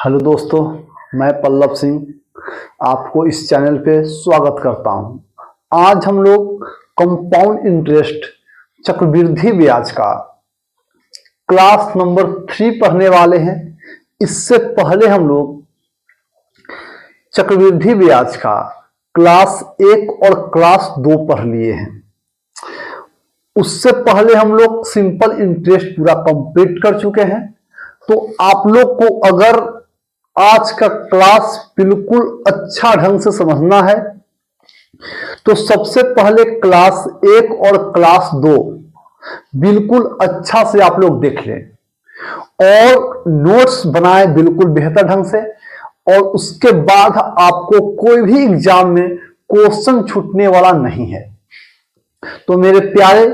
Hello दोस्तों, मैं पल्लव सिंह आपको इस चैनल पे स्वागत करता हूं। आज हम लोग कंपाउंड इंटरेस्ट चक्रवृद्धि ब्याज का क्लास नंबर 3 पढ़ने वाले हैं। इससे पहले हम लोग चक्रवृद्धि ब्याज का क्लास 1 और क्लास 2 पढ़ लिए हैं। उससे पहले हम लोग सिंपल इंटरेस्ट पूरा कंप्लीट कर चुके हैं। तो आप लोग को अगर आज का क्लास बिल्कुल अच्छा ढंग से समझना है तो सबसे पहले क्लास 1 और क्लास 2 बिल्कुल अच्छा से आप लोग देख लें और नोट्स बनाएं बिल्कुल बेहतर ढंग से। और उसके बाद आपको कोई भी एग्जाम में क्वेश्चन छूटने वाला नहीं है। तो मेरे प्यारे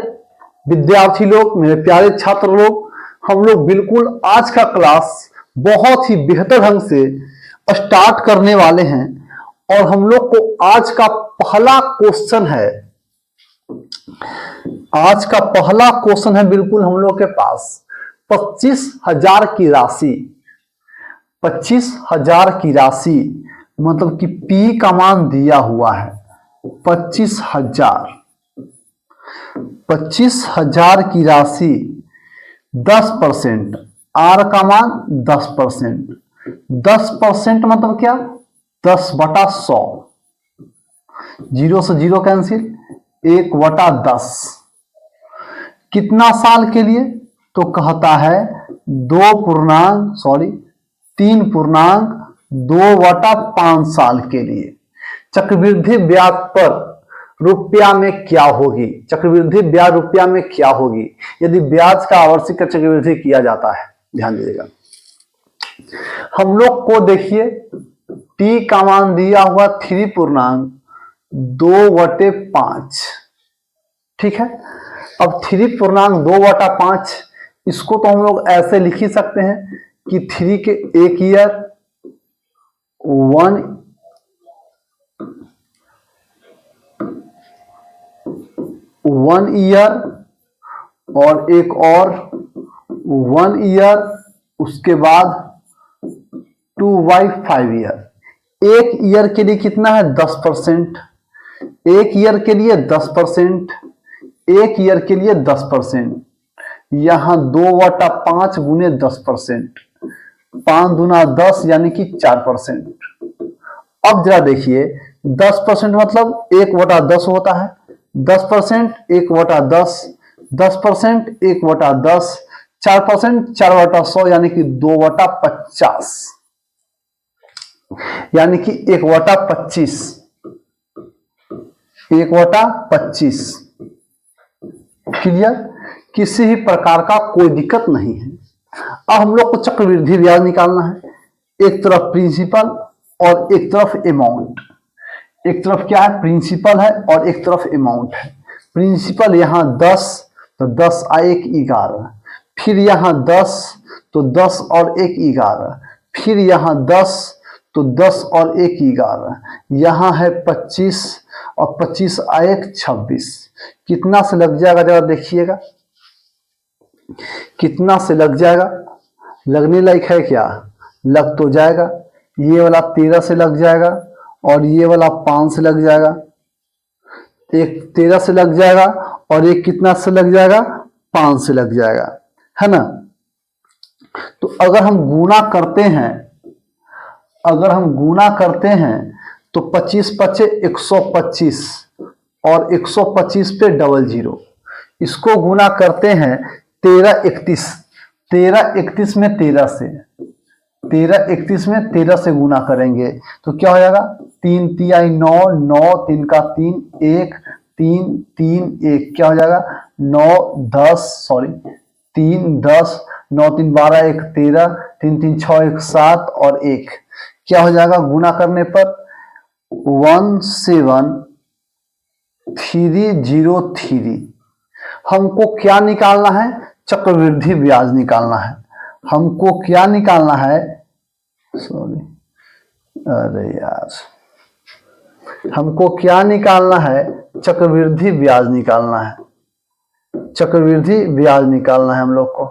विद्यार्थी लोग, मेरे प्यारे छात्र लोग, हम लोग बिल्कुल आज का क्लास बहुत ही बेहतर ढंग से स्टार्ट करने वाले हैं। और हम लोग को आज का पहला क्वेश्चन है, आज का पहला क्वेश्चन है बिल्कुल हम लोग के पास 25,000 की राशि, 25,000 की राशि मतलब कि पी का मान दिया हुआ है 25,000, 25,000 की राशि 10%, आर का मान 10%, 10% मतलब क्या? 10/100, 0 से 0 कैंसिल, 1/10। कितना साल के लिए? तो कहता है 3.2/5 साल के लिए। चक्रवृद्धि ब्याज पर रुपया में क्या होगी? चक्रवृद्धि ब्याज रुपया में क्या होगी यदि ब्याज का आवर्षिक चक्रवृद्धि किया जाता है? ध्यान दीजिएगा। हम लोग को देखिए टी का मान दिया हुआ 3.2/5, ठीक है। अब 3.2/5 इसको तो हम लोग ऐसे लिख ही सकते हैं कि 3 के 1 ईयर, 1 ईयर और एक और 1 ईयर, उसके बाद 2/5 ईयर। एक ईयर के लिए कितना है? 10%। एक ईयर के लिए 10%, एक ईयर के लिए 10%। यहां 2/5 गुने 10%, 5 दूना 10 यानी कि 4%। अब जरा देखिए 10% मतलब 1/10 होता है। 10% 1/10, 10% 1/10, 4% 4/100 यानी कि 2/50, यानी कि 1/25, 1/25। क्लियर? किसी भी प्रकार का कोई दिक्कत नहीं है। अब हम लोग को चक्रवृद्धि ब्याज निकालना है। एक तरफ प्रिंसिपल और एक तरफ अमाउंट। एक तरफ क्या है? प्रिंसिपल है और एक तरफ अमाउंट है। प्रिंसिपल यहां 10 तो 10 आ 1 11, फिर यहां 10 तो 10 और 1 11, फिर यहां 10 तो 10 और 1 11, यहां है 25 और 25 आ 1 26। कितना से लग जाएगा जरा देखिएगा, कितना से लग जाएगा? लगने लायक है क्या? लग तो जाएगा। ये वाला 13 से लग जाएगा और ये वाला 5 से लग जाएगा। एक 13 से लग जाएगा और एक कितना से लग जाएगा? 5 से लग जाएगा, है ना। तो अगर हम गुणा करते हैं, अगर हम गुणा करते हैं तो 25 पचे 125 और 125 पे 00। इसको गुणा करते हैं 13 31, 13 31 में 13 से, 13 31 में 13 से गुणा करेंगे तो क्या हो जाएगा? 3 3 9, 9 3 का 3, 1 3 3 1, क्या हो जाएगा? 9 10 सॉरी 3 10, 9 3 12, 1 13, 3 3 6 1 7 और 1, क्या हो जाएगा गुणा करने पर? 17303। हमको क्या निकालना है? चक्रवृद्धि ब्याज निकालना है। हमको क्या निकालना है? सॉरी, अरे यार, हमको क्या निकालना है? चक्रवृद्धि ब्याज निकालना है। चक्रवृद्धि ब्याज निकालना है हम लोग को,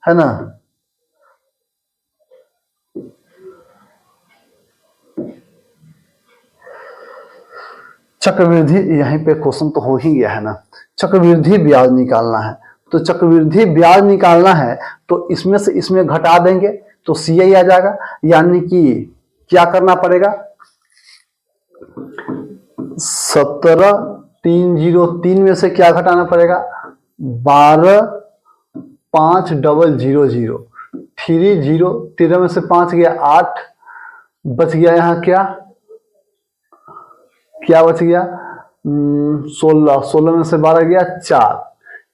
है ना। चक्रवृद्धि, यहीं पे क्वेश्चन तो हो ही गया है ना, चक्रवृद्धि ब्याज निकालना है। तो चक्रवृद्धि ब्याज निकालना है तो इसमें से इसमें घटा देंगे तो CI आ जाएगा, यानी कि क्या करना पड़ेगा, 17,303 में से क्या घटाना पड़ेगा, 12,5,000, 30, 13 में से 5 गया 8, बच गया यहाँ क्या क्या बच गया, 16 में से 12 गया 4,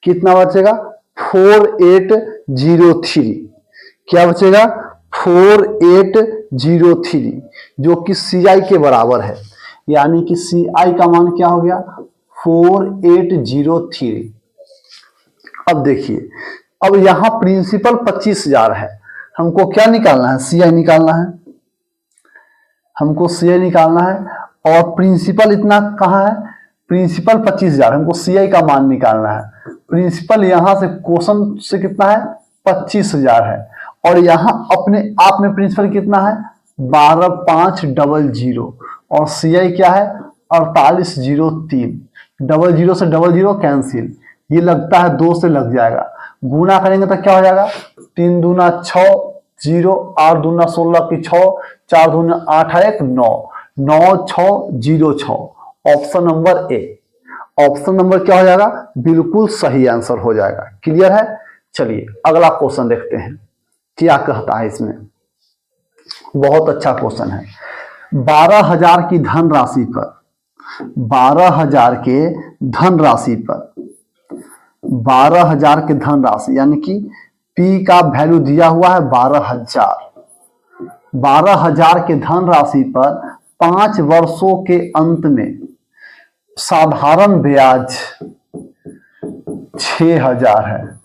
कितना बचेगा 4803, क्या बचेगा 4803, जो कि CI के बराबर है, यानी कि CI का मान क्या हो गया 4803। अब देखिए, अब यहां प्रिंसिपल 25,000 है, हमको क्या निकालना है, CI निकालना है, हमको CI निकालना है, और प्रिंसिपल इतना कहाँ है, प्रिंसिपल 25,000, हमको CI का मान निकालना है। प्रिंसिपल यहां से क्वेश्चन से कितना है 25,000 है, और यहां अपने आप में प्रिंसिपल कितना है 12,500, और CI क्या है 4803, 00 से 00 कैंसिल, ये लगता है 2 से लग जाएगा, गुना करेंगे तो क्या हो जाएगा 3 दूना 6, 0, 8 दूना 16 की 6, 4 दूना 8 1 9, 9606, option number A, option number क्या हो जाएगा, बिल्कुल सही आंसर हो जाएगा। क्लियर है। चलिए अगला क्वेश्चन देखते हैं क्या कहता है इसमें, बहुत अच्छा क्वेश्चन है। 12,000 की धनराशि पर, 12,000 के धनराशि पर, 12,000 के धनराशि यानी कि P का वैल्यू दिया हुआ है 12,000, 12,000 के धनराशि पर 5 वर्षों के अंत में साधारण ब्याज 6,000 है,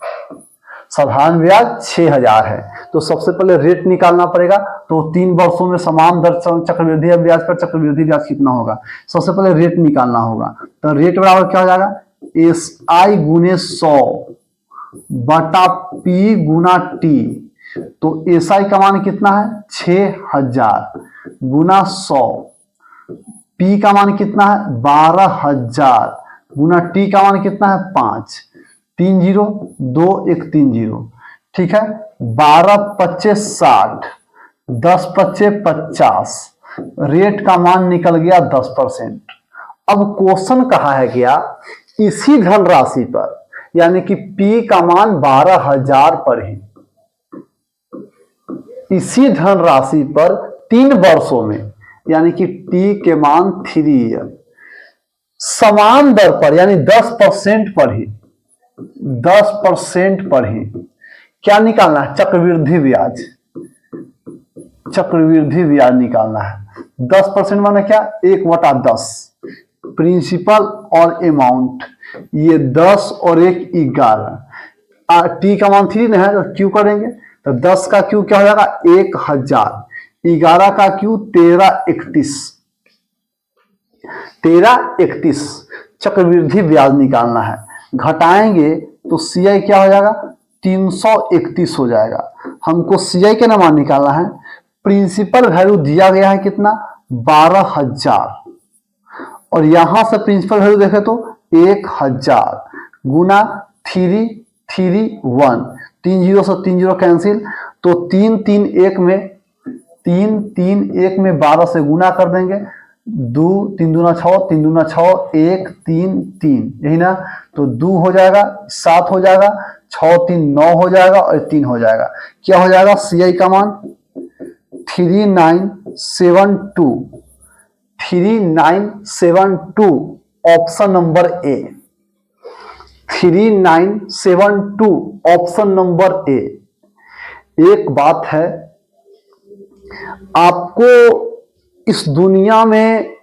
साधारण ब्याज 6,000 है। तो सबसे पहले रेट निकालना पड़ेगा, तो 3 वर्षों में समान दर चक्रवृद्धि ब्याज पर चक्रवृद्धि ब्याज कितना होगा, सबसे पहले रेट निकालना होगा। तो रेट बराबर क्या हो जाएगा, SI गुने 100 बटा P गुना T, तो SI का मान कितना है 6,000 गुना 100, P का मान कितना है 12,000 गुना T का मान कितना है 5, 3 0 2 1 3 0, ठीक है। 12 25 60, 10 25 50, रेट का मान निकल गया 10%। अब क्वेश्चन कहा है क्या, इसी धनराशि पर यानी कि P का मान 12,000 पर ही, इसी धनराशि पर 3 वर्षों में यानी कि T के मान 3 ईयर, समान दर पर यानी 10% पर ही, 10% पर ही क्या निकालना है, चक्रवृद्धि ब्याज, चक्रवृद्धि ब्याज निकालना है। 10% माने क्या, 1/10, प्रिंसिपल और अमाउंट, ये 10 और 1 11, T का मान 3 है तो क्यू करेंगे, तो 10 का क्यू क्या हो जाएगा 1,000, 11 का क्यू 1331, 1331 चक्रवृद्धि ब्याज निकालना है। घटाएंगे तो CI क्या हो जाएगा 331 हो जाएगा। हमको CI का मान निकालना है, प्रिंसिपल वैल्यू दिया गया है कितना 12,000, और यहां से प्रिंसिपल वैल्यू देखे तो 1,000 गुना 331, 3 0 से 3 0 कैंसिल, तो 3 3 1 में 3 3 1 में 12 से गुना कर देंगे, 2 3 दूना 6, 3 दूना 6 1 3 3, यही ना, तो 2 हो जाएगा 7 हो जाएगा, 6 3 9 हो जाएगा और 3 हो जाएगा। क्या हो जाएगा CI का मान 3972, 3972, option number A, 3972 option number A. एक बात है, आपको इस दुनिया में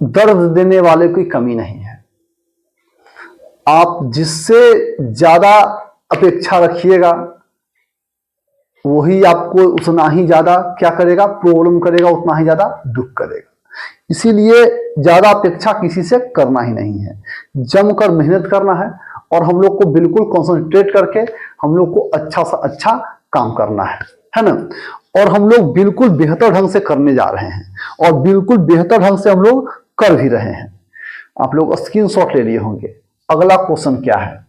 दर्द देने वाले कोई कमी नहीं है, आप जिससे ज्यादा अपेक्षा रखिएगा वही आपको उतना ही ज्यादा क्या करेगा, प्रॉब्लम करेगा, उतना ही ज्यादा दुख करेगा। इसीलिए ज्यादा अपेक्षा किसी से करना ही नहीं है, जमकर मेहनत करना है, और हम लोग को बिल्कुल कंसंट्रेट करके हम लोग को अच्छा सा अच्छा काम करना है। है ना। और हम लोग बिल्कुल बेहतर ढंग से करने जा रहे हैं और बिल्कुल बेहतर ढंग से हम लोग कर भी रहे हैं। आप लोग स्क्रीनशॉट ले लिए होंगे। अगला क्वेश्चन क्या है,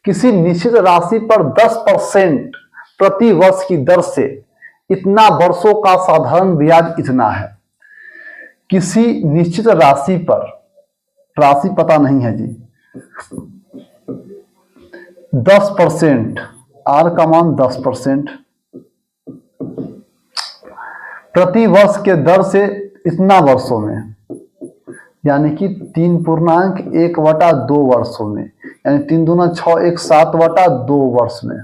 किसी निश्चित राशि पर 10% प्रति वर्ष की दर से इतना वर्षों का साधारण ब्याज इतना है। किसी निश्चित राशि पर, राशि पता नहीं है जी, 10%, आर का मान 10% प्रति वर्ष के दर से इतना वर्षों में, यानी कि 3.1/2 वर्षों में, यानी 3 दूना 6, 1 7/2 वर्ष में,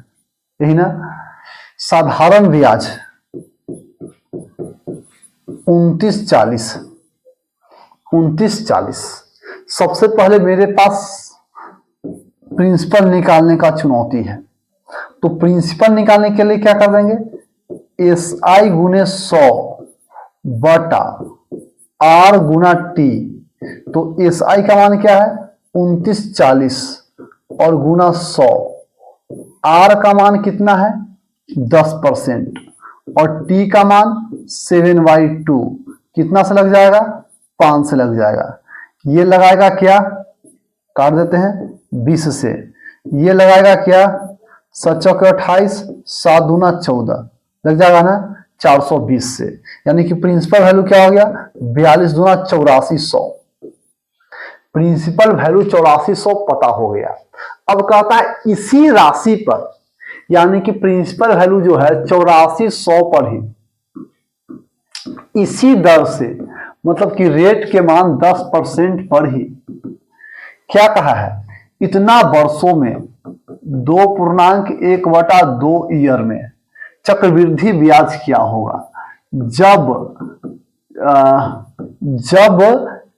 यही ना। साधारण ब्याज 2940। सबसे पहले मेरे पास प्रिंसिपल निकालने का चुनौती है, तो प्रिंसिपल निकालने के लिए क्या कर देंगे, SI गुने 100 बटा R गुना T। तो SI का मान क्या है 2940 और गुना 100, R का मान कितना है 10% और T का मान 7/2, कितना से लग जाएगा 5 से लग जाएगा। ये लगाएगा क्या, काट देते हैं 20 से, ये लगाएगा क्या 7 चौके 28, 7 दूना 14, लग जाएगा ना 420 से, यानी कि प्रिंसिपल वैल्यू क्या हो गया 42 दूना 8400। प्रिंसिपल वैल्यू 8400 पता हो गया। अब कहता है इसी राशि पर, यानी कि प्रिंसिपल वैल्यू जो है 8400 पर ही इसी दर से, मतलब कि रेट के मान 10% पर ही क्या कहा है, इतना वर्षों में 2.1/2 ईयर में चक्रवृद्धि ब्याज क्या होगा। जब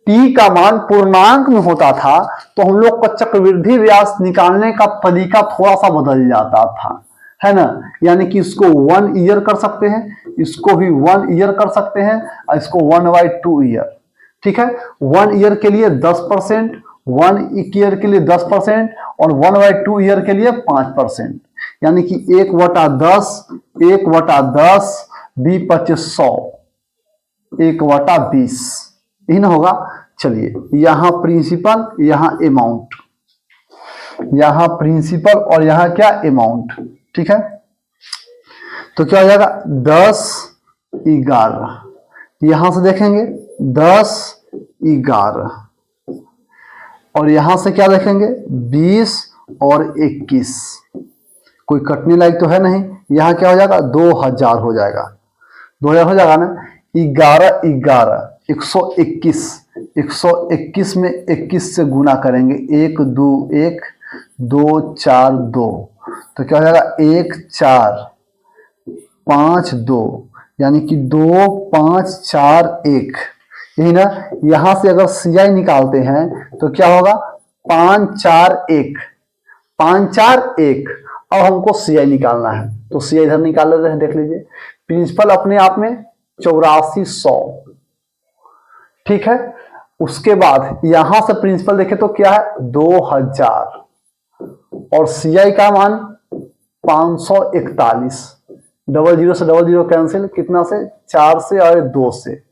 टी का मान पूर्णांक में होता था तो हम लोग का चक्रवृद्धि ब्याज निकालने का तरीका थोड़ा सा बदल जाता था, है ना। यानी कि इसको 1 ईयर कर सकते हैं, इसको भी 1 ईयर कर सकते हैं और इसको 1/2 ईयर, ठीक है। 1 ईयर के लिए 10%, 1 ईयर के लिए 10% और 1/2 ईयर के लिए 5%, यानी कि 1/10, 1/10 B2500, 1/20, यही ना होगा। चलिए यहां प्रिंसिपल, यहां अमाउंट, यहां प्रिंसिपल और यहां क्या अमाउंट, ठीक है। तो क्या हो जाएगा 10, 11, यहां से देखेंगे 10, 11 और यहां से क्या देखेंगे 20 और 21, कोई कटने लायक तो है नहीं। यहां क्या हो जाएगा 2000 हो जाएगा, 2000 हो जाएगा ना। 11, 11, 121, 121 में 21 से गुना करेंगे, 1 2 1, 2 4 2, तो क्या हो जाएगा 1 4 5 2, यानी कि 2 5 4 1, यही ना। यहां से अगर CI निकालते हैं तो क्या होगा 5 4 1, 5 4 1। अब हमको CI निकालना है तो CI इधर निकाल लेते हैं, देख लीजिए। प्रिंसिपल अपने आप में 8400, ठीक है। उसके बाद यहां से प्रिंसिपल देखें तो क्या है 2000 और CI का मान 541, 00 से 00 कैंसिल, कितना से 4 से और 2 से,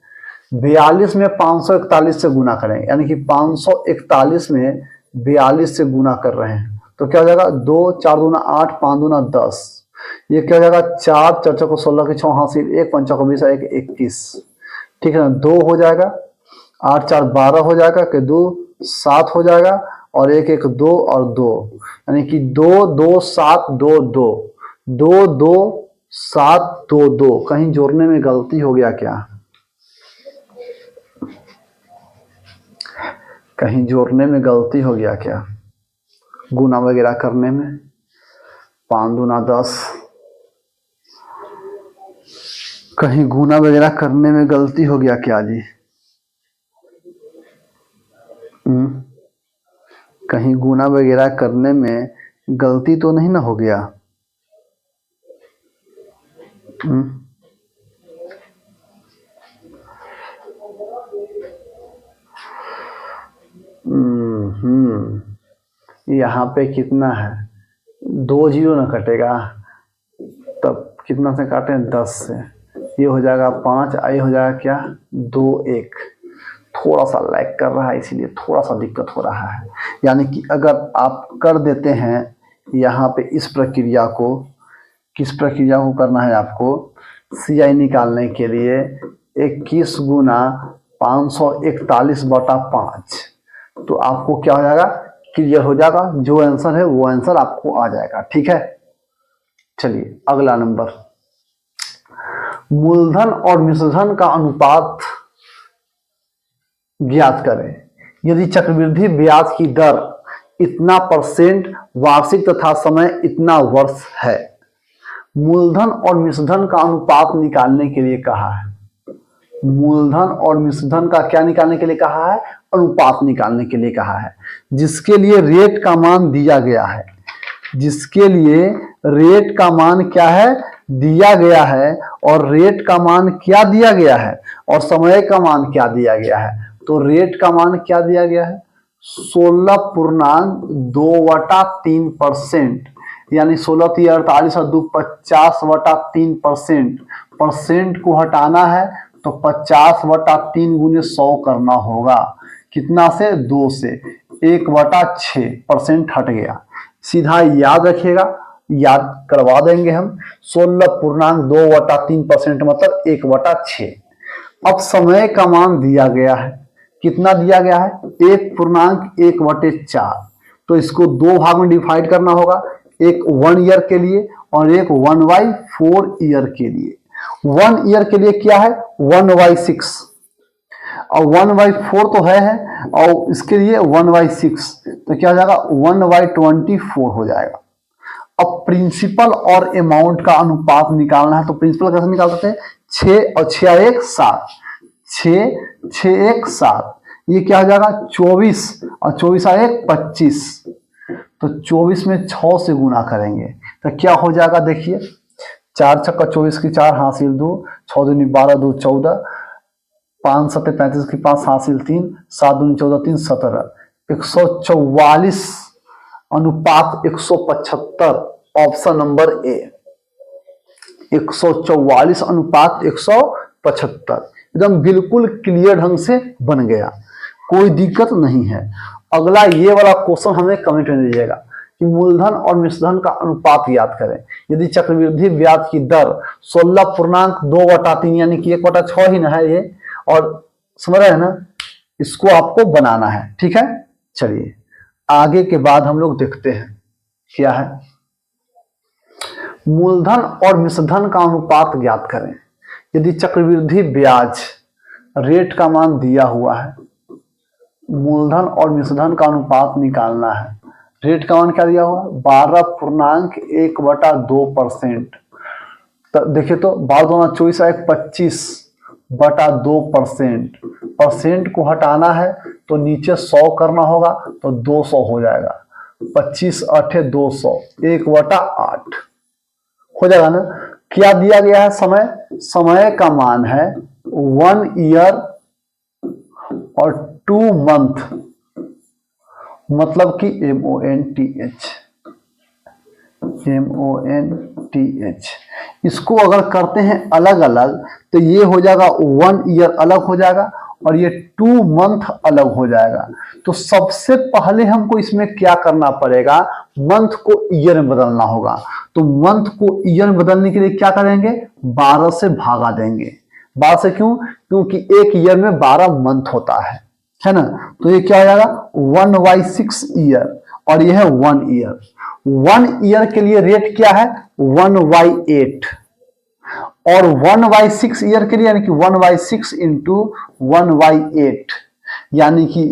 42 में 541 से गुना करेंगे, यानी कि 541 में 42 से गुना कर रहे हैं तो क्या हो जाएगा 2 4 दूना 8, 5 दूना 10, ये क्या हो जाएगा 4 4 को 16 की 6 हासिल, 1 5 को 20, 1 21, ठीक है ना। 2 हो जाएगा, 8 4 12 हो जाएगा, कि 2 7 हो जाएगा और 1 1 2 और 2, यानी कि 2 2 7 2 2, 2 2 7 2 2। कहीं जोड़ने में गलती हो गया क्या, कहीं जोड़ने में गलती हो गया क्या, गुना वगैरह करने में। 5 दूना 10, कहीं गुना वगैरह करने में गलती हो गया क्या जी। कहीं गुना वगैरह करने में गलती तो नहीं ना हो गया। यहाँ पे कितना है 2 जीरो ना कटेगा, तब कितना से काटें 10 से, ये हो जाएगा 5, ये हो जाएगा क्या 2 1। थोड़ा सा लैग कर रहा है इसीलिए थोड़ा सा दिक्कत हो रहा है। यानी कि अगर आप कर देते हैं यहाँ पे इस प्रक्रिया को, किस प्रक्रिया को करना है आपको, CI निकालने के लिए 21 गुना 541/5, तो आपको क्या हो जाएगा, क्लियर हो जाएगा। जो आंसर है वो आंसर आपको आ जाएगा। ठीक है, चलिए अगला नंबर, मूलधन और मिश्रधन का अनुपात ज्ञात करें। यदि चक्रवृद्धि ब्याज की दर इतना % वार्षिक तथा समय इतना वर्ष है। मूलधन और मिश्रधन का अनुपात निकालने के लिए कहा है। मूलधन और मिश्रधन का क्या निकालने के लिए कहा है, अनुपात निकालने के लिए कहा है, जिसके लिए रेट का मान दिया गया है। जिसके लिए रेट का मान क्या है, दिया गया है, और रेट का मान क्या दिया गया है, और समय का मान क्या दिया गया है। तो रेट का मान क्या दिया गया है, 16.2/3%, यानी 16 × 48 और 2 50/3%। परसेंट को हटाना है तो 50/3 गुने 100 करना होगा। कितना से, 2 से, 1/6% हट गया। सीधा याद रखिएगा, याद करवा देंगे हम। 16.2/3% मतलब 1/6। अब समय का मान दिया गया है, कितना दिया गया है, 1.1/4। तो इसको 2 भाग में डिवाइड करना होगा, एक 1 ईयर के लिए और एक 1/4 ईयर के लिए। 1 ईयर के लिए क्या है, 1/6, और 1/4 तो है, और इसके लिए 1/6, तो क्या हो जाएगा 1/24 हो जाएगा। अब प्रिंसिपल और अमाउंट का अनुपात निकालना है, तो प्रिंसिपल कैसे निकाल सकते हैं, 6 और 6 1 7, 6 6 1 7, ये क्या हो जाएगा 24, और 24 1 25, तो 24 में 6 से गुना करेंगे तो क्या हो जाएगा, देखिए 4 छक्का 24 की 4 हासिल 2, 6 दूनी 12 2 14, 5 7 35 की 5 हासिल 3, 7 दूनी 14 3 17, 144 अनुपात 175, ऑप्शन नंबर ए। 144 अनुपात 175 एकदम बिल्कुल क्लियर ढंग से बन गया, कोई दिक्कत नहीं है। अगला ये वाला क्वेश्चन हमें कमेंट में दीजिएगा कि मूलधन और मिश्रधन का अनुपात याद करें। यदि चक्रवृद्धि ब्याज की दर 16.2/3 यानी कि 1/6 ही ना है ये, और समझ रहे हैं ना, इसको आपको बनाना है। ठीक है, चलिए आगे के बाद हम लोग देखते हैं क्या है। मूलधन और मिश्रधन का अनुपात ज्ञात करें। यदि चक्रवृद्धि ब्याज रेट का मान दिया हुआ है, मूलधन और मिश्रधन का अनुपात निकालना है। रेट का मान क्या दिया हुआ, 12.1/2%। देखिए तो 12 × 24 1 25/2%। परसेंट को हटाना है तो नीचे 100 करना होगा, तो 200 हो जाएगा। 25 8 200, 1/8 हो जाएगा ना। क्या दिया गया है, समय, समय का मान है 1 ईयर और 2 मंथ, मतलब कि MONTH। इसको अगर करते हैं अलग अलग तो ये हो जाएगा 1 ईयर अलग हो जाएगा और ये 2 मंथ अलग हो जाएगा। तो सबसे पहले हमको इसमें क्या करना पड़ेगा, मंथ को ईयर में बदलना होगा। तो मंथ को ईयर में बदलने के लिए क्या करेंगे, 12 से भागा देंगे। 12 से क्यों, क्योंकि एक ईयर में 12 मंथ होता है ना। तो ये क्या हो जाएगा 1/6 ईयर, और ये है 1 ईयर। 1 ईयर के लिए रेट क्या है 1/8, और 1/6 ईयर के लिए यानी कि 1/6 इंटू 1/8 यानी कि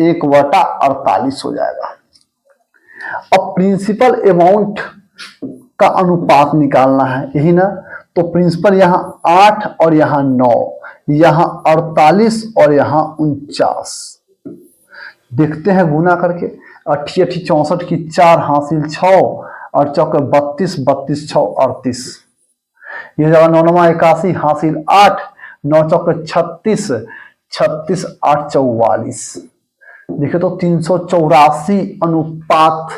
1/48 हो जाएगा। अब प्रिंसिपल अमाउंट का अनुपात निकालना है, यही ना। तो प्रिंसिपल यहां 8 और यहां 9, यहां 48 और यहां 49। देखते हैं गुना करके, 8 8 64 की 4 हासिल 6 और चौके 32 32 6 38, ये जगह 9 9 81 हासिल 8, 9 चौके 36 36 8 44। देखिए तो 384 अनुपात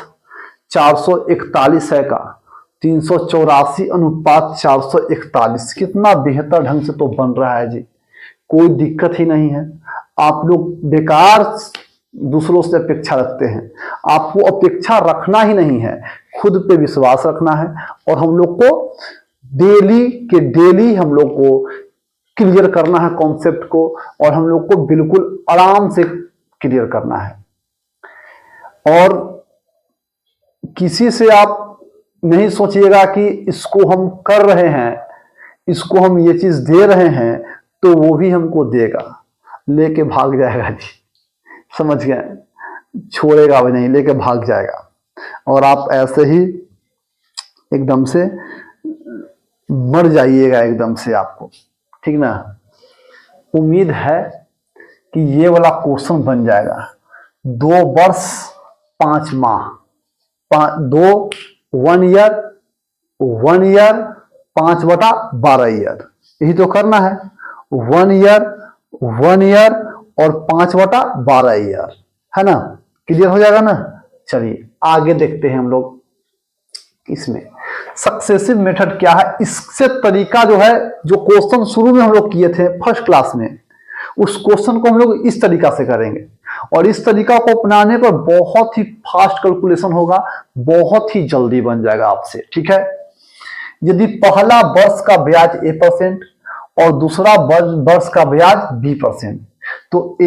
441 है का, 384:441। कितना बेहतर ढंग से तो बन रहा है जी, कोई दिक्कत ही नहीं है। आप लोग बेकार दूसरों से अपेक्षा रखते हैं, आपको अपेक्षा रखना ही नहीं है, खुद पे विश्वास रखना है। और हम लोग को डेली के डेली हम लोग को क्लियर करना है कॉन्सेप्ट को, और हम लोग को बिल्कुल आराम से क्लियर करना है। और किसी से आप नहीं सोचिएगा कि इसको हम कर रहे हैं, इसको हम ये चीज दे रहे हैं तो वो भी हमको देगा, लेके भाग जाएगा जी, समझ गए, छोड़ेगा भी नहीं, लेके भाग जाएगा। और आप ऐसे ही एकदम से मर जाइएगा एकदम से आपको, ठीक ना। उम्मीद है कि ये वाला क्वेश्चन बन जाएगा। 2 वर्ष 5 माह, 1 ईयर 5/12 ईयर, यही तो करना है। 1 ईयर और 5/12 ईयर, है ना। क्लियर हो जाएगा ना। चलिए आगे देखते हैं हम लोग इसमें सक्सेसिव मेथड क्या है। इससे तरीका जो है, जो क्वेश्चन शुरू में हम लोग किए थे फर्स्ट क्लास में, उस क्वेश्चन को हम लोग इस तरीका से करेंगे। और इस तरीका को अपनाने पर बहुत ही फास्ट कैलकुलेशन होगा, बहुत ही जल्दी बन जाएगा आपसे, ठीक है। यदि पहला वर्ष का ब्याज A% और दूसरा वर्ष का ब्याज B%, तो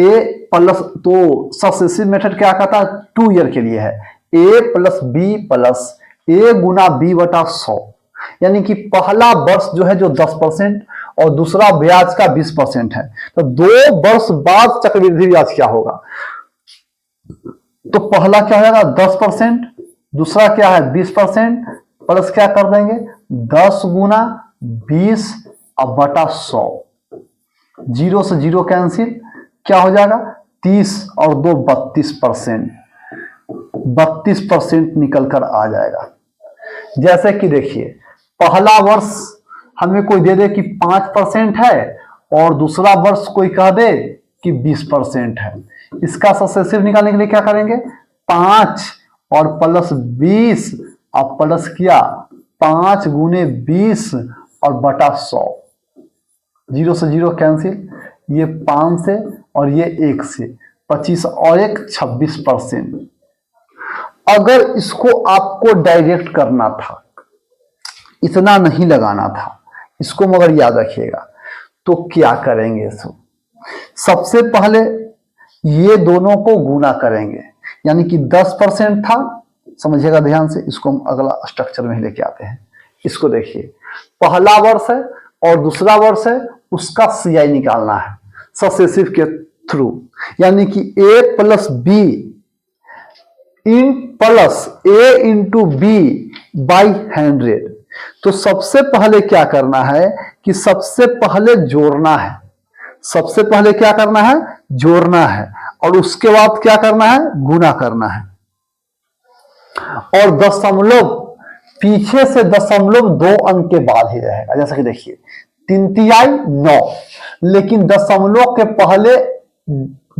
सक्सेसिव मेथड क्या कहता है, 2 ईयर के लिए है। A + B + A Guna B/100, यानी कि पहला वर्ष जो है जो 10% और दूसरा ब्याज का 20% है। तो 2 वर्ष बाद चक्रवृद्धि ब्याज क्या होगा, तो पहला क्या हो जाएगा 10%, दूसरा क्या है 20%, प्लस क्या कर देंगे 10 गुना 20/100, 0 से 0 कैंसिल, क्या हो जाएगा 30 और 2 32%, 32% निकल कर आ जाएगा। जैसे कि देखिए, पहला वर्ष हमें कोई दे दे कि 5% है और दूसरा वर्ष कोई कह दे कि 20% है। इसका सक्सेसिव निकालने के लिए क्या करेंगे, 5 और प्लस 20 और प्लस किया 5 गुने 20 और बटा 100, 0 से 0 कैंसिल, ये 5 से और ये 1 से, 25 और 1 26%। अगर इसको आपको डायरेक्ट करना था, इतना नहीं लगाना था, इसको मगर याद रखिएगा, तो क्या करेंगे इसको, सबसे पहले ये दोनों को गुना करेंगे, यानी कि 10% था, समझिएगा ध्यान से, इसको हम अगला स्ट्रक्चर में ही लेके आते हैं। इसको देखिए, पहला वर्ष है और दूसरा वर्ष है, उसका CI निकालना है सक्सेसिव के थ्रू, यानी कि A + B plus A × B by 100। तो सबसे पहले क्या करना है कि सबसे पहले जोड़ना है, सबसे पहले क्या करना है, जोड़ना है, और उसके बाद क्या करना है, गुना करना है। और दशमलव पीछे से दशमलव 2 अंक के बाद ही रहेगा। जैसे कि देखिए 3 तिहाई 9, लेकिन दशमलव के पहले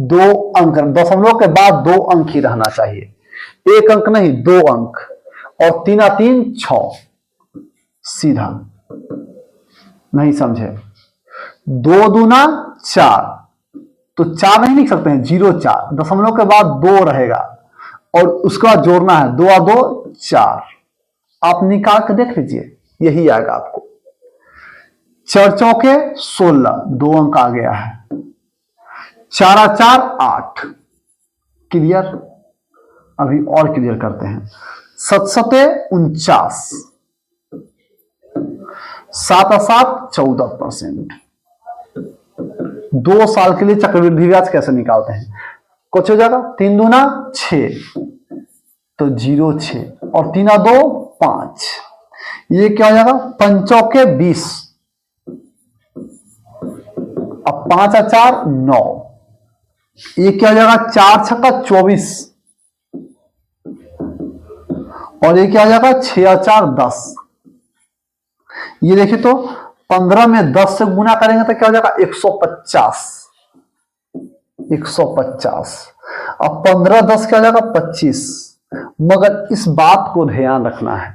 2 अंक, दशमलव के बाद 2 अंक ही रहना चाहिए, 1 अंक नहीं 2 अंक, और 3 × 3 = 6, सीधा, नहीं समझे, 2 दूना 4, तो 4 नहीं लिख सकते हैं, 0 4, दशमलव के बाद 2 रहेगा और उसका जोड़ना है, 2 और 2 4, आप निकाल के देख लीजिए, यही आएगा आपको। 4 चौके 16, 2 अंक आ गया है, 4 × 4 = 8। क्लियर, अभी और क्लियर करते हैं। 7 × 7 = 49, 7 × 7 = 14%। 2 साल के लिए चक्रवृद्धि ब्याज कैसे निकालते हैं, कुछ हो जाएगा, 3 दूना 6, तो 0 6, और 3 और 2 5, ये क्या हो जाएगा 5 चौके 20, अब 5 और 4 9, ये क्या हो जाएगा 4 छक्का 24, और ये क्या हो जाएगा 6 और 4 10। ये देखिए तो 15 में 10 से गुना करेंगे तो क्या हो जाएगा 150, 150। अब 15 10 क्या हो जाएगा 25। मगर इस बात को ध्यान रखना है,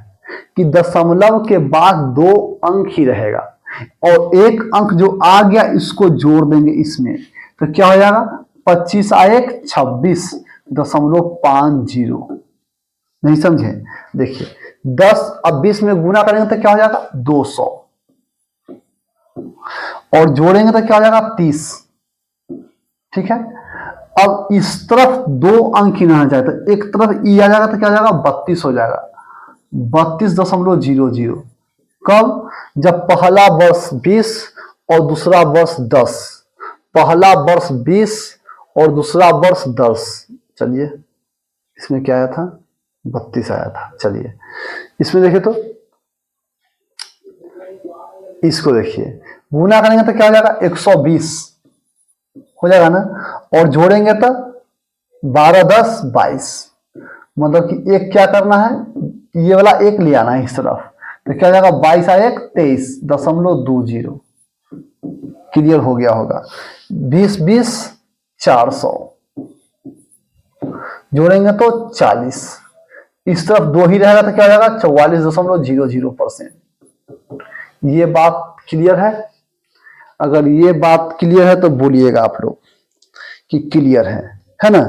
कि दशमलव के बाद 2 अंक ही रहेगा और एक अंक जो आ गया इसको जोड़ देंगे इसमें, तो क्या हो जाएगा 25 आएक 26.50। नहीं समझे? देखिए 10 अब 20 में गुना करेंगे तो क्या हो जाएगा 200 और जोड़ेंगे तो क्या हो जाएगा 30। ठीक है, अब इस तरफ 2 अंक ही ना जाए तो एक तरफ ई आ जाएगा तो क्या हो जाएगा 32 हो जाएगा, 32.00। कब? जब पहला वर्ष 20 और दूसरा वर्ष 10, पहला वर्ष 20 और दूसरा वर्ष 10। चलिए इसमें क्या आया था 32 आया था। चलिए इसमें देखिए तो इसको देखिए गुना करेंगे तो क्या हो जाएगा 120 हो जाएगा ना, और जोड़ेंगे तो 12 10 22। मतलब कि एक क्या करना है, ये वाला एक ले आना है इस तरफ, तो क्या हो जाएगा 22 आएक 23.20। क्लियर हो गया होगा। 20 20 400 जोड़ेंगे तो 40, इस तरफ 2 ही रहेगा तो क्या हो जाएगा 44.00%। ये बात क्लियर है? अगर ये बात क्लियर है तो बोलिएगा आप लोग कि क्लियर है ना।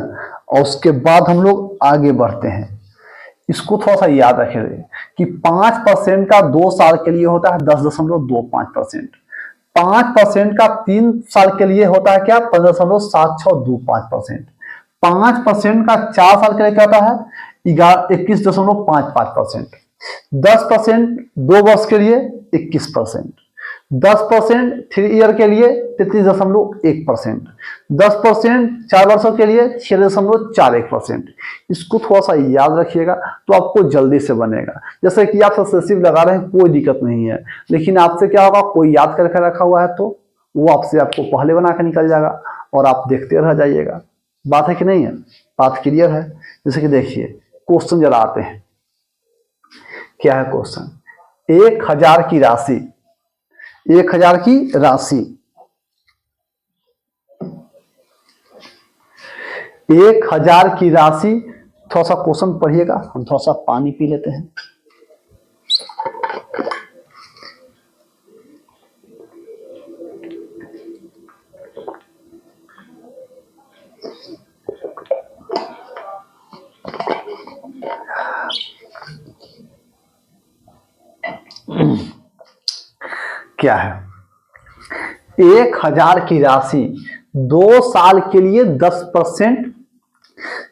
और उसके बाद हम लोग आगे बढ़ते हैं। इसको थोड़ा सा याद रखेंगे कि 5% का 2 साल के लिए होता है 10.25%, 5% का 3 साल के लिए होता है क्या 15.7625%, 5% का 4 साल के लिए क्या होता है 21.55%, 10% 2 वर्ष के लिए 21%, 10% 3 ईयर के लिए 33.1%, 10% 4 वर्षों के लिए 6.41%। इसको थोड़ा सा याद रखिएगा तो आपको जल्दी से बनेगा। जैसे कि आप सक्सेसिव लगा रहे हैं कोई दिक्कत नहीं है, लेकिन आपसे क्या होगा कोई याद करके रखा हुआ है तो वो आपसे आपको पहले बना के निकल जाएगा और आप देखते रह जाइएगा। बात है कि नहीं है? बात क्लियर है? जैसे कि देखिए क्वेश्चन जरा आते हैं। क्या है क्वेश्चन? 1000 की राशि, 1000 की राशि, 1000 की राशि। थोड़ा सा क्वेश्चन पढ़िएगा, हम थोड़ा सा पानी पी लेते हैं। क्या है? 1000 की राशि 2 साल के लिए 10%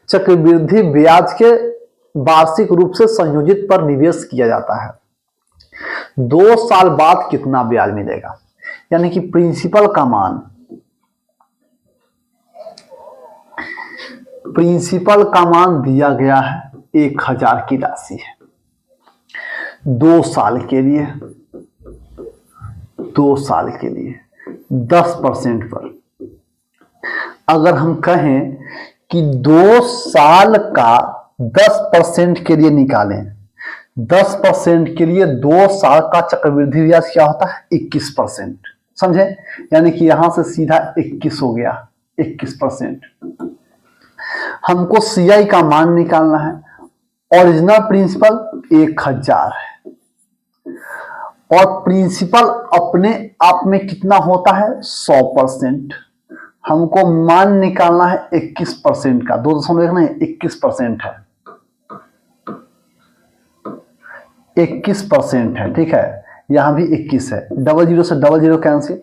चक्रवृद्धि ब्याज के वार्षिक रूप से संयोजित पर निवेश किया जाता है। 2 साल बाद कितना ब्याज मिलेगा? यानी कि प्रिंसिपल का मान, प्रिंसिपल का मान दिया गया है 1000 की राशि है 2 साल के लिए, 2 साल के लिए 10% पर। अगर हम कहें कि 2 साल का 10% के लिए निकालें, 10% के लिए 2 साल का चक्रवृद्धि ब्याज क्या होता है 21%। समझे? यानी कि यहां से सीधा 21 हो गया, 21%। हमको सीआई का मान निकालना है। ओरिजिनल प्रिंसिपल 1000 है और प्रिंसिपल अपने आप में कितना होता है 100%। हमको मान निकालना है 21% का, 2.1 नहीं 21% है, 21% है। ठीक है, यहां भी 21 है, 00 से 00 कैंसिल,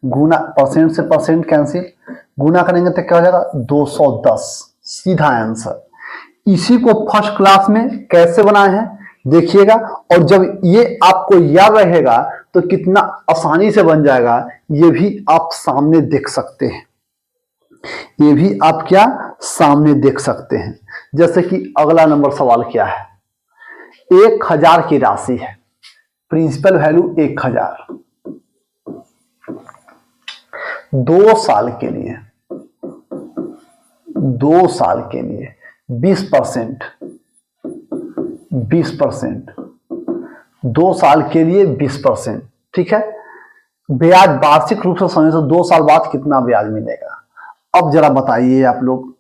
गुना परसेंट से परसेंट कैंसिल, गुना करेंगे तो क्या हो जाएगा 210, सीधा आंसर। इसी को फर्स्ट क्लास में कैसे बनाए हैं देखिएगा, और जब ये आपको याद रहेगा तो कितना आसानी से बन जाएगा ये भी आप सामने देख सकते हैं, ये भी आप क्या सामने देख सकते हैं। जैसे कि अगला नंबर सवाल क्या है, 1000 की राशि है, प्रिंसिपल वैल्यू 1000, 2 साल के लिए, 2 साल के लिए 20%, 20%, 2 साल के लिए 20%। ठीक है, ब्याज वार्षिक रूप से समझे तो 2 साल बाद कितना ब्याज मिलेगा? अब जरा बताइए आप लोग।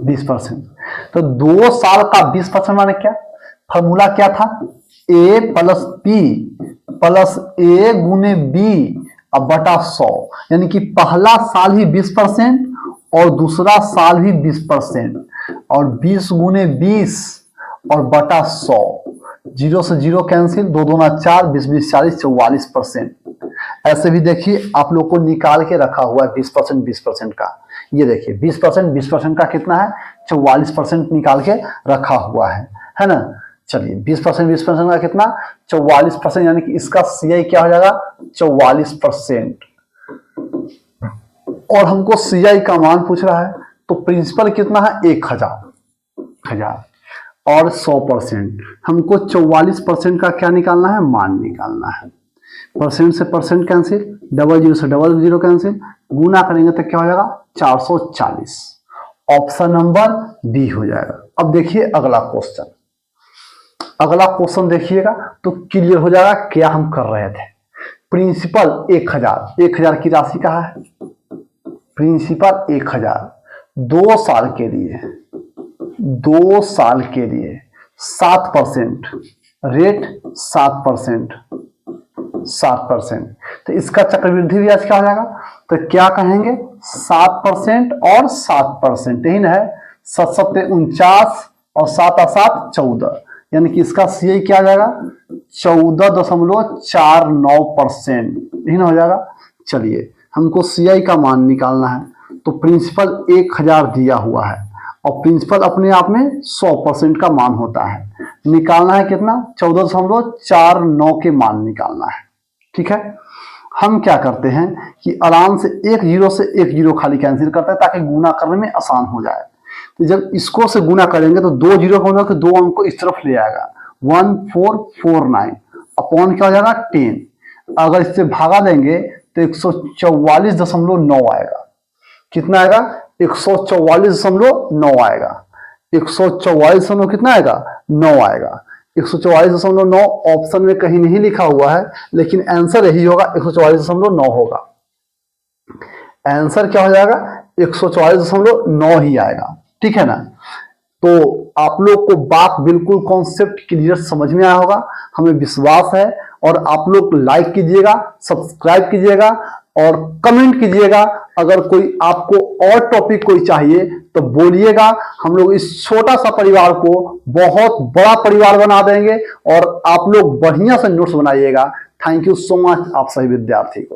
20%। तो 2 साल का 20% माने क्या? फॉर्मूला क्या था? ए प्लस बी प्लस ए गुने बी अब बटा 100, यानी कि पहला साल ही 20% और दूसरा साल भी 20%, और 20 गुने 20 और बटा 100, 0 से 0 कैंसिल, 2 दूना 4, 20 20 40, 44%। ऐसे भी देखिए आप लोग को निकाल के रखा हुआ है 20% का। ये देखिए 20% का कितना है? 44% निकाल के रखा हुआ है ना। चलिए 20% का कितना? 44%, यानी कि इसका सीआई क्या हो जाएगा? 44%। और हमको सीआई का मान पूछ रहा है, तो प्रिंसिपल कितना है? 1000 और 100%। हमको 44% का क्या निकालना है? मान निकालना है। परसेंट से परसेंट कैंसिल, डबल जीरो से डबल जीरो कैंसिल, गुना करेंगे तो क्या हो जाएगा? 440। ऑप्शन नंबर बी हो जाएगा। अब देखिए अगला क्वेश्चन देखिएगा तो क्लियर हो जाएगा क्या हम कर रहे थे। प्रिंसिपल 1000 की राशि कहा है? प्रिंसिपल 1000, 2 साल के लिए 7%, रेट 7%। तो इसका चक्रवृद्धि ब्याज क्या हो जाएगा? तो क्या कहेंगे? 7% और 7%, यही ना है। 7 7 49 और 7 7 14, यानी कि इसका सीआई क्या आ जाएगा? 14.49%, यही ना हो जाएगा। चलिए हमको सीआई का मान निकालना है, तो प्रिंसिपल 1000 दिया हुआ है और प्रिंसिपल अपने आप में 100% का मान होता है। निकालना है कितना? 14.49 के मान निकालना है। ठीक है, हम क्या करते हैं कि आराम से एक जीरो खाली कैंसिल करते हैं ताकि गुना करने में आसान हो जाए। तो जब इसको से गुना करेंगे तो 2 जीरो का होगा कि 2 अंक को इस तरफ ले आएगा, 1449 अपॉन क्या हो जाएगा? 10। अगर इससे भागा देंगे तो 144.9 आएगा। कितना आएगा? 144.9 आएगा। 144 कितना आएगा? 9 आएगा। 144.9 ऑप्शन में कहीं नहीं लिखा हुआ है, लेकिन आंसर यही होगा, 144.9 होगा। आंसर क्या हो जाएगा? 144.9 ही आएगा। ठीक है ना। तो आप लोग को बात बिल्कुल कॉन्सेप्ट क्लियर समझ में आया होगा, हमें विश्वास है। और आप लोग लाइक कीजिएगा, सब्सक्राइब कीजिएगा और कमेंट कीजिएगा। अगर कोई आपको और टॉपिक कोई चाहिए तो बोलिएगा, हम लोग इस छोटा सा परिवार को बहुत बड़ा परिवार बना देंगे और आप लोग बढ़िया से नोट्स बनाइएगा। थैंक यू सो मच आप सभी विद्यार्थी को।